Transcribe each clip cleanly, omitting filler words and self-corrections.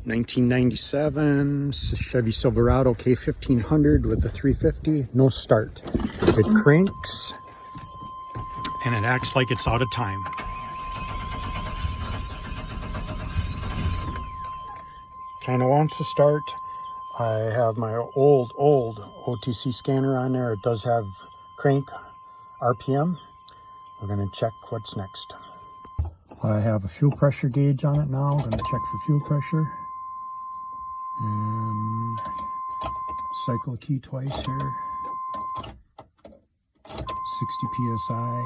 1997 Chevy Silverado K1500 with the 350, no start. It cranks and it acts like it's out of time. Kind of wants to start. I have my old OTC scanner on there. It does have crank RPM. We're going to check what's next. I have a fuel pressure gauge on it now. I'm going to check for fuel pressure. And cycle key twice here. 60 psi.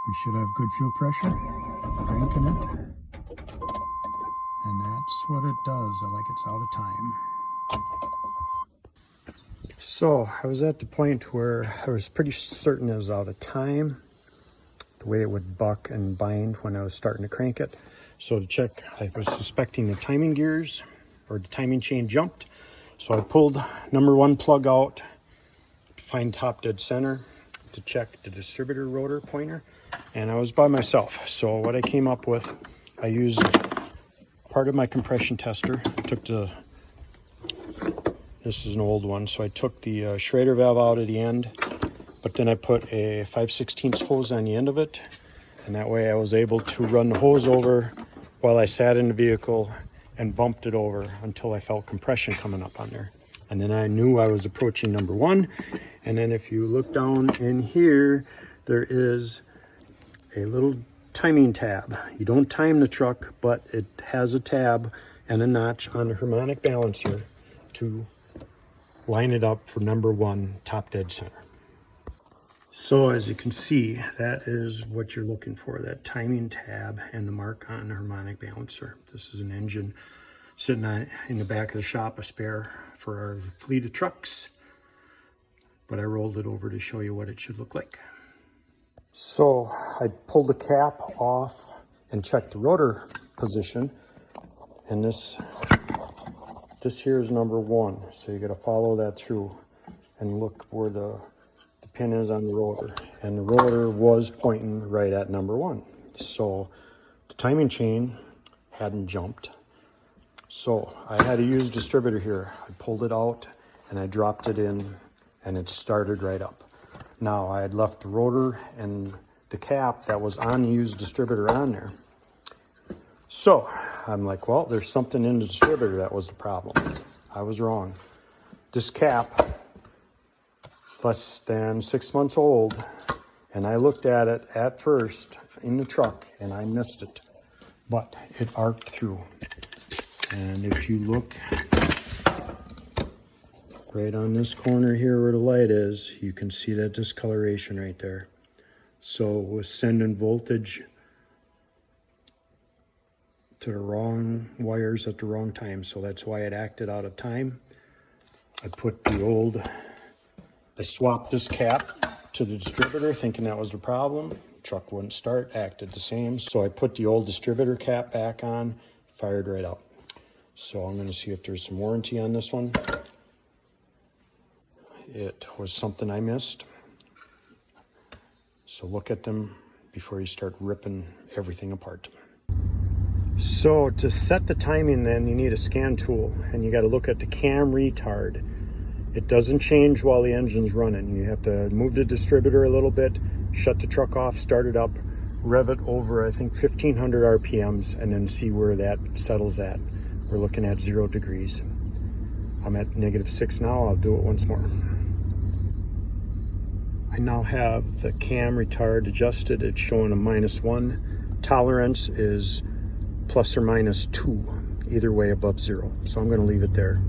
We should have good fuel pressure. Cranking it. And that's what it does. I like it's out of time. So I was at the point where I was pretty certain it was out of time. The way it would buck and bind when I was starting to crank it. So to check, I was suspecting the timing gears or the timing chain jumped. So I pulled number 1 plug out to find top dead center to check the distributor rotor pointer. And I was by myself. So what I came up with, I used part of my compression tester. This is an old one, so I took the Schrader valve out at the end, but then I put a 5/16 hose on the end of it, and that way I was able to run the hose over while I sat in the vehicle and bumped it over until I felt compression coming up on there. And then I knew I was approaching number 1. And then if you look down in here, there is a little timing tab. You don't time the truck, but it has a tab and a notch on the harmonic balancer to line it up for number 1 top dead center. So as you can see, that is what you're looking for, that timing tab and the mark on the harmonic balancer. This is an engine sitting in the back of the shop, a spare for our fleet of trucks, but I rolled it over to show you what it should look like. So I pulled the cap off and checked the rotor position, and this here is number 1. So you got to follow that through and look where the pin is on the rotor, and the rotor was pointing right at number 1. So the timing chain hadn't jumped. So I had to use distributor here. I pulled it out and I dropped it in and it started right up. Now I had left the rotor and the cap that was on the used distributor on there. So I'm like, well, there's something in the distributor that was the problem. I was wrong. This cap, less than 6 months old, and I looked at it at first in the truck and I missed it, but it arced through. And if you look right on this corner here where the light is, you can see that discoloration right there. So it was sending voltage to the wrong wires at the wrong time, so that's why it acted out of time. I swapped this cap to the distributor thinking that was the problem. Truck wouldn't start, acted the same. So I put the old distributor cap back on, fired right up. So I'm gonna see if there's some warranty on this one. It was something I missed. So look at them before you start ripping everything apart. So to set the timing, then you need a scan tool, and you got to look at the cam retard. It doesn't change while the engine's running. You have to move the distributor a little bit, shut the truck off, start it up, rev it over, I think 1500 RPMs, and then see where that settles at. We're looking at 0 degrees. I'm at -6 now. I'll do it once more. I now have the cam retard adjusted. It's showing a -1. Tolerance is ±2, either way above 0. So I'm going to leave it there.